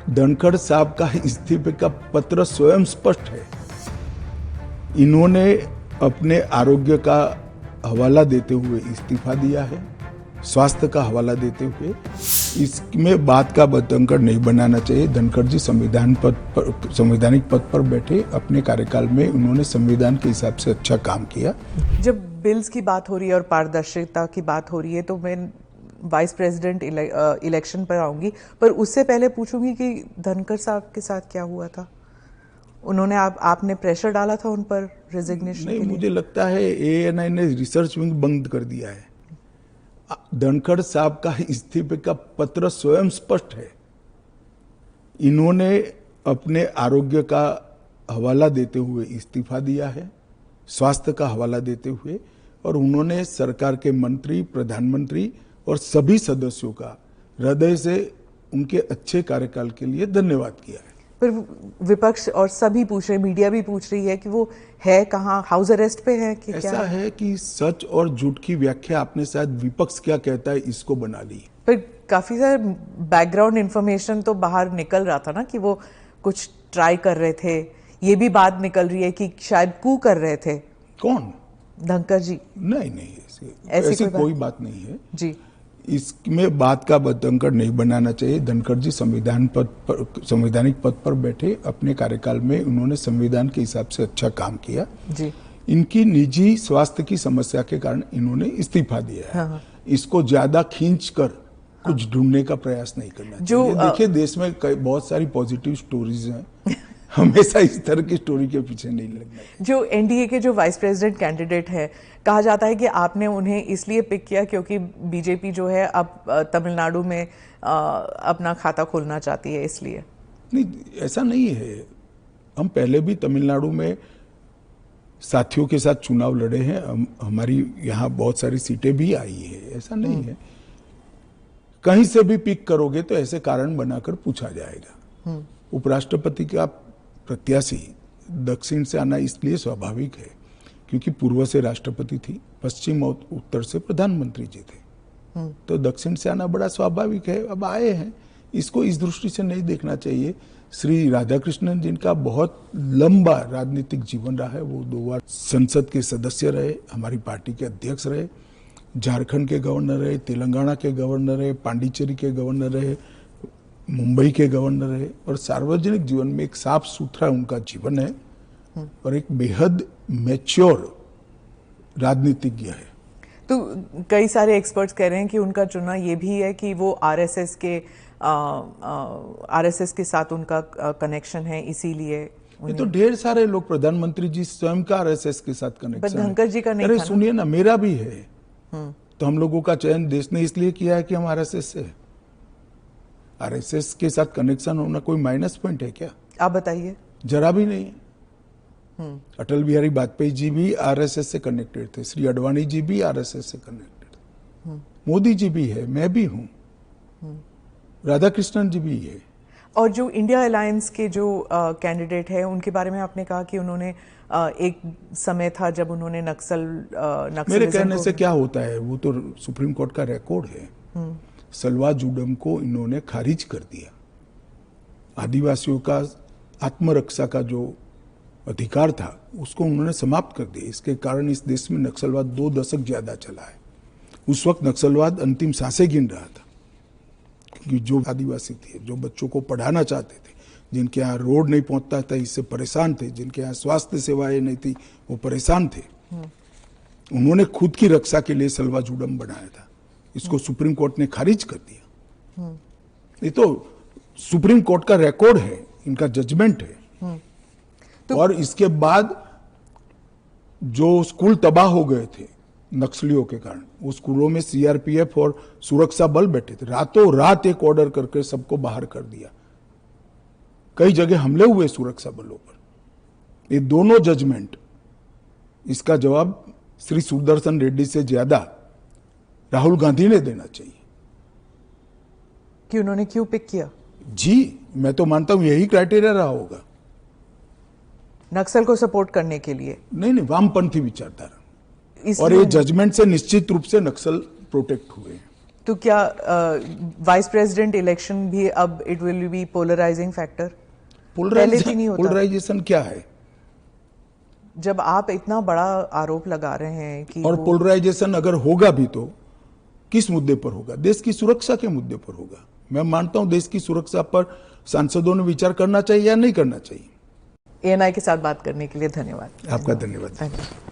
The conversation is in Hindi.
धनखड़ साहब का इस्तीफे का पत्र स्वयं स्पष्ट है। इन्होंने अपने आरोग्य का हवाला देते हुए इस्तीफा दिया है, स्वास्थ्य का हवाला देते हुए। इसमें बात का बतंकड़ नहीं बनाना चाहिए। धनखड़ जी संवैधानिक पद पर बैठे, अपने कार्यकाल में उन्होंने संविधान के हिसाब से अच्छा काम किया। जब बिल्स की बात हो रही है और पारदर्शिता की बात हो रही है तो मैं वाइस प्रेसिडेंट इलेक्शन पर आऊंगी, पर उससे पहले पूछूंगी कि धनखड़ साहब के साथ क्या हुआ था। उन्होंने आपने प्रेशर डाला था उन पर रेजिग्नेशन के लिए? मुझे लगता है ANI ने रिसर्च विंग बंद कर दिया है। धनखड़ साहब का इस्तीफे का पत्र स्वयं स्पष्ट है। इन्होंने अपने आरोग्य का हवाला देते हुए इस्तीफा दिया है, स्वास्थ्य का हवाला देते हुए, और उन्होंने सरकार के मंत्री, प्रधानमंत्री और सभी सदस्यों का हृदय से उनके अच्छे कार्यकाल के लिए धन्यवाद किया है। पर विपक्ष और सभी पूछ रहे, मीडिया भी पूछ रही है कि वो है कहाँ, हाउस अरेस्ट पे है कि ऐसा क्या है कि सच और झूठ की व्याख्या आपने शायद विपक्ष क्या कहता है इसको बना ली। पर काफी सारे बैकग्राउंड इंफॉर्मेशन तो बाहर निकल रहा था ना कि वो कुछ ट्राई कर रहे थे। ये भी बात निकल रही है कि शायद कू कर रहे थे। कौन? धनखड़ जी? नहीं, ऐसी कोई बात नहीं है जी। इसमें बात का बतंकड़ नहीं बनाना चाहिए। धनखड़ जी संवैधानिक पद पर बैठे, अपने कार्यकाल में उन्होंने संविधान के हिसाब से अच्छा काम किया जी। इनकी निजी स्वास्थ्य की समस्या के कारण इन्होंने इस्तीफा दिया है। हाँ। इसको ज्यादा खींच कर कुछ ढूंढने का प्रयास नहीं करना चाहिए। देखिए, देश में बहुत सारी पॉजिटिव स्टोरीज हैं। हमेशा इस तरह की स्टोरी के पीछे नहीं लगना। जो NDA के जो वाइस प्रेसिडेंट कैंडिडेट है, कहा जाता है कि आपने उन्हें इसलिए पिक किया क्योंकि बीजेपी जो है अब तमिलनाडु में अपना खाता खोलना चाहती है, इसलिए? नहीं, ऐसा नहीं है। हम पहले भी तमिलनाडु में साथियों के साथ चुनाव लड़े हैं। हमारी यहाँ बहुत सारी सीटें भी आई है, ऐसा नहीं है। कहीं से भी पिक करोगे तो ऐसे कारण बनाकर पूछा जाएगा। उपराष्ट्रपति का प्रत्याशी दक्षिण से आना इसलिए स्वाभाविक है क्योंकि पूर्व से राष्ट्रपति थी, पश्चिम और उत्तर से प्रधानमंत्री जी थे, तो दक्षिण से आना बड़ा स्वाभाविक है। अब आए हैं, इसको इस दृष्टि से नहीं देखना चाहिए। श्री राधाकृष्णन जिनका बहुत लंबा राजनीतिक जीवन रहा है, वो 2 बार संसद के सदस्य रहे, हमारी पार्टी के अध्यक्ष रहे, झारखंड के गवर्नर रहे, तेलंगाना के गवर्नर रहे, पांडिचेरी के गवर्नर रहे, मुंबई के गवर्नर है, और सार्वजनिक जीवन में एक साफ सुथरा उनका जीवन है और एक बेहद मैच्योर राजनीतिज्ञ है। तो कई सारे एक्सपर्ट्स कह रहे हैं कि उनका चुना ये भी है कि वो आरएसएस के साथ उनका कनेक्शन है, इसीलिए। ये तो ढेर सारे लोग, प्रधानमंत्री जी स्वयं का आरएसएस के साथ कनेक्शन है। धनखड़ जी का नहीं। अरे सुनिए ना, मेरा भी है। तो हम लोगों का चयन देश ने इसलिए किया है कि हम आरएसएस से। आरएसएस के साथ कनेक्शन होना कोई माइनस पॉइंट है क्या? आप बताइए। जरा भी नहीं है। अटल बिहारी वाजपेयी जी भी आरएसएस से कनेक्टेड थे, श्री अडवाणी जी भी आरएसएस से कनेक्टेड थे, मोदी जी भी है, मैं भी हूं, राधाकृष्णन जी भी है। और जो इंडिया अलायंस के जो कैंडिडेट है, उनके बारे में आपने कहा कि उन्होंने एक समय था जब उन्होंने नक्सलिज्म। मेरे कहने से क्या होता है, वो तो सुप्रीम कोर्ट का रिकॉर्ड है। सलवा जुडम को इन्होंने खारिज कर दिया। आदिवासियों का आत्मरक्षा का जो अधिकार था उसको उन्होंने समाप्त कर दिया। इसके कारण इस देश में नक्सलवाद 2 दशक ज्यादा चला है। उस वक्त नक्सलवाद अंतिम सांसें गिन रहा था क्योंकि जो आदिवासी थे, जो बच्चों को पढ़ाना चाहते थे, जिनके यहाँ रोड नहीं पहुंचता था, इससे परेशान थे, जिनके यहाँ स्वास्थ्य सेवाएं नहीं थी, वो परेशान थे। उन्होंने खुद की रक्षा के लिए सलवा जुडम बनाया था। इसको सुप्रीम कोर्ट ने खारिज कर दिया। ये तो सुप्रीम कोर्ट का रिकॉर्ड है, इनका जजमेंट है। तो और इसके बाद जो स्कूल तबाह हो गए थे नक्सलियों के कारण, वो स्कूलों में CRPF और सुरक्षा बल बैठे थे। रातों रात एक ऑर्डर करके सबको बाहर कर दिया। कई जगह हमले हुए सुरक्षा बलों पर। ये दोनों जजमेंट, इसका जवाब श्री सुदर्शन रेड्डी से ज्यादा राहुल गांधी ने देना चाहिए कि उन्होंने क्यों पिक किया। जी, मैं तो मानता हूं यही क्राइटेरिया रहा होगा। नक्सल को सपोर्ट करने के लिए? नहीं, वामपंथी विचारधारा। और ये जजमेंट से निश्चित रूप से नक्सल प्रोटेक्ट हुए। तो क्या वाइस प्रेसिडेंट इलेक्शन भी अब it will be polarising factor? पहले भी नहीं होता। पोलराइजेशन क्या है? जब आप इतना बड़ा आरोप लगा रहे हैं कि और पोलराइजेशन अगर होगा भी तो किस मुद्दे पर होगा? देश की सुरक्षा के मुद्दे पर होगा। मैं मानता हूं देश की सुरक्षा पर सांसदों ने विचार करना चाहिए या नहीं करना चाहिए। ANI के साथ बात करने के लिए धन्यवाद। आपका धन्यवाद।